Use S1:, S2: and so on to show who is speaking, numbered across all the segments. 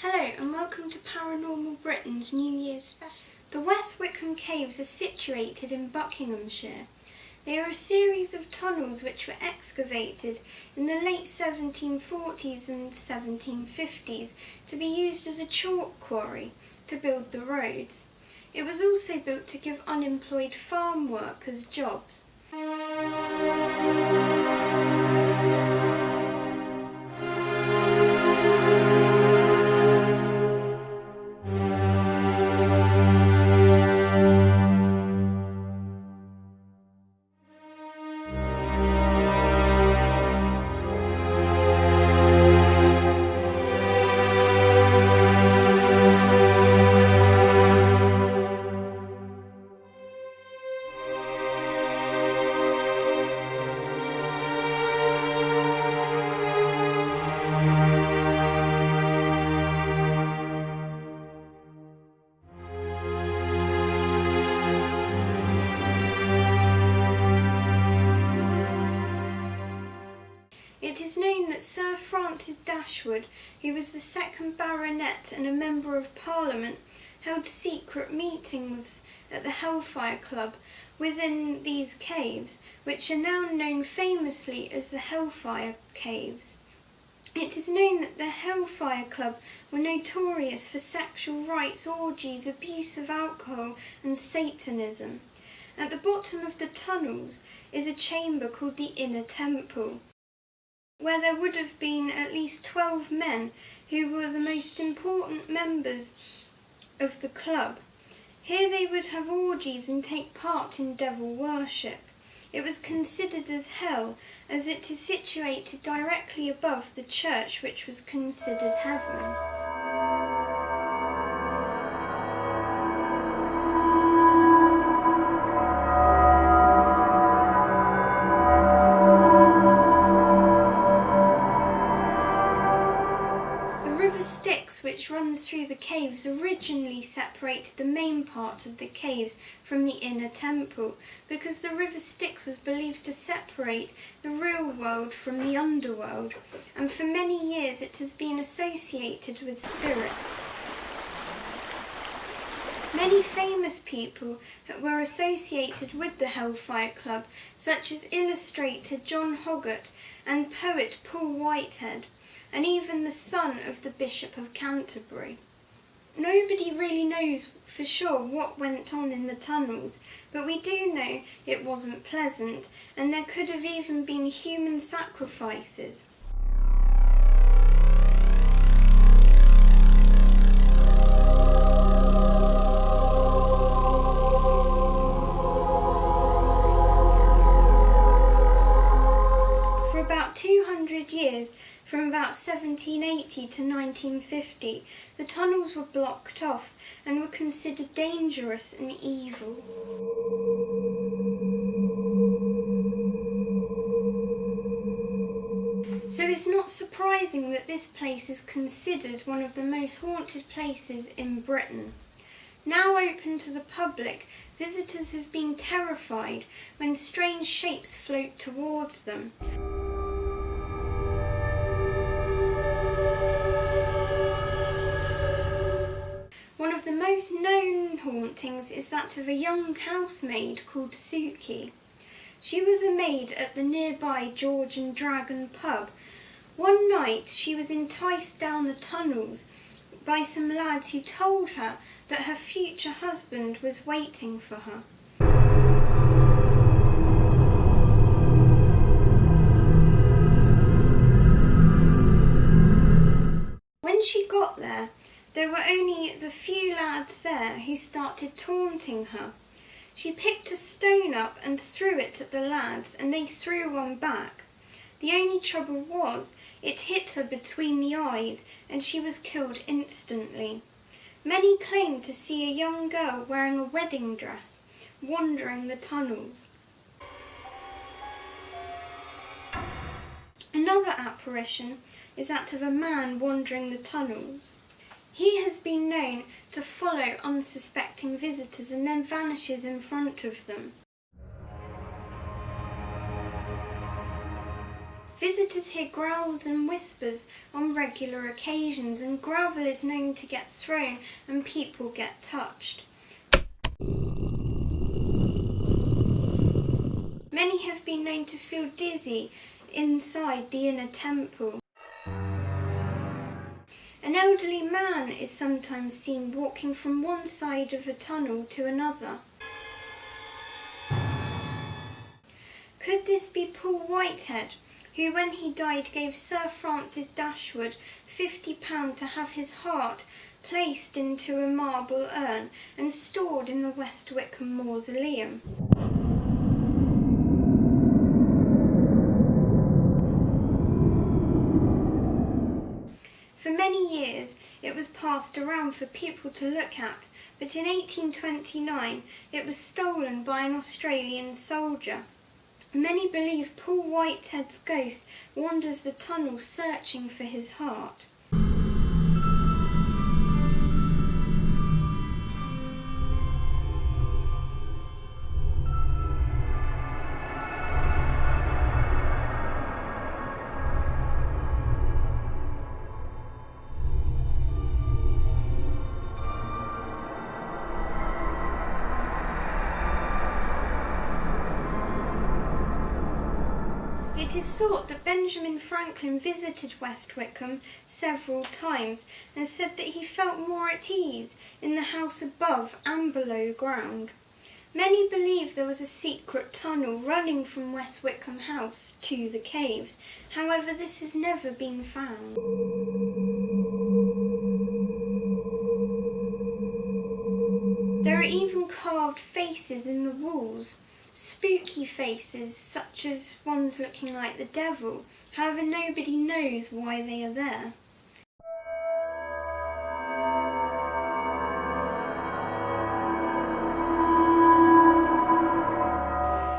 S1: Hello and welcome to Paranormal Britain's New Year's special. The West Wycombe Caves are situated in Buckinghamshire. They are a series of tunnels which were excavated in the late 1740s and 1750s to be used as a chalk quarry to build the roads. It was also built to give unemployed farm workers jobs. It is known that Sir Francis Dashwood, who was the second baronet and a member of Parliament, held secret meetings at the Hellfire Club within these caves, which are now known famously as the Hellfire Caves. It is known that the Hellfire Club were notorious for sexual rites, orgies, abuse of alcohol and Satanism. At the bottom of the tunnels is a chamber called the Inner Temple, where there would have been at least 12 men who were the most important members of the club. Here they would have orgies and take part in devil worship. It was considered as hell, as it is situated directly above the church, which was considered heaven. Which runs through the caves originally separated the main part of the caves from the inner temple, because the River Styx was believed to separate the real world from the underworld, and for many years it has been associated with spirits. Many famous people that were associated with the Hellfire Club, such as illustrator John Hoggart and poet Paul Whitehead, and even the son of the Bishop of Canterbury. Nobody really knows for sure what went on in the tunnels, but we do know it wasn't pleasant, and there could have even been human sacrifices. For about 200 years, from about 1780 to 1950, the tunnels were blocked off and were considered dangerous and evil. So it's not surprising that this place is considered one of the most haunted places in Britain. Now open to the public, visitors have been terrified when strange shapes float towards them. One of the most known hauntings is that of a young housemaid called Suki. She was a maid at the nearby George and Dragon pub. One night she was enticed down the tunnels by some lads who told her that her future husband was waiting for her. When she got there were only the few lads there who started taunting her. She picked a stone up and threw it at the lads, and they threw one back. The only trouble was, it hit her between the eyes, and she was killed instantly. Many claim to see a young girl wearing a wedding dress, wandering the tunnels. Another apparition is that of a man wandering the tunnels. He has been known to follow unsuspecting visitors and then vanishes in front of them. Visitors hear growls and whispers on regular occasions, and gravel is known to get thrown and people get touched. Many have been known to feel dizzy inside the inner temple. An elderly man is sometimes seen walking from one side of a tunnel to another. Could this be Paul Whitehead, who when he died gave Sir Francis Dashwood £50 to have his heart placed into a marble urn and stored in the West Wycombe mausoleum? For many years it was passed around for people to look at, but in 1829 it was stolen by an Australian soldier. Many believe Paul Whitehead's ghost wanders the tunnel searching for his heart. It is thought that Benjamin Franklin visited West Wycombe several times and said that he felt more at ease in the house above and below ground. Many believe there was a secret tunnel running from West Wycombe House to the caves. However, this has never been found. There are even carved faces in the walls. Spooky faces, such as ones looking like the devil. However, nobody knows why they are there.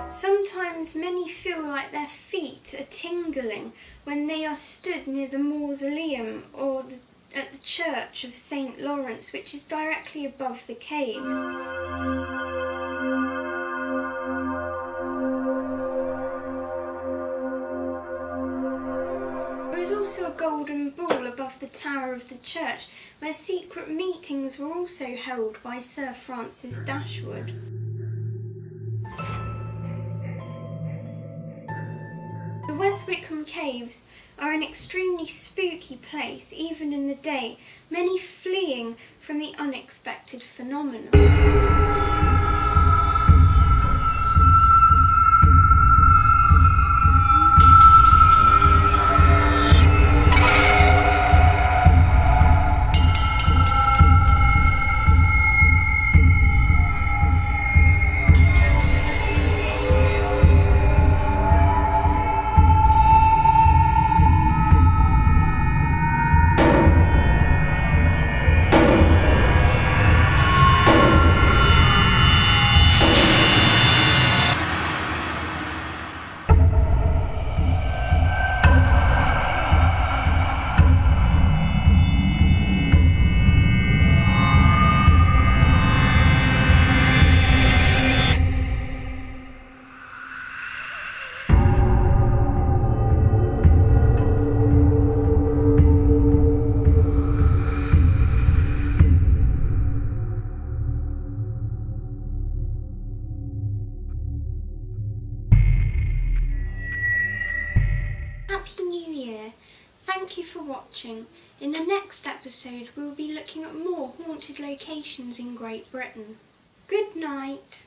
S1: Sometimes many feel like their feet are tingling when they are stood near the mausoleum or at the church of St. Lawrence, which is directly above the caves. There is also a golden ball above the tower of the church, where secret meetings were also held by Sir Francis Dashwood. The West Wycombe Caves are an extremely spooky place, even in the day, many fleeing from the unexpected phenomenon. Happy New Year! Thank you for watching. In the next episode we will be looking at more haunted locations in Great Britain. Good night!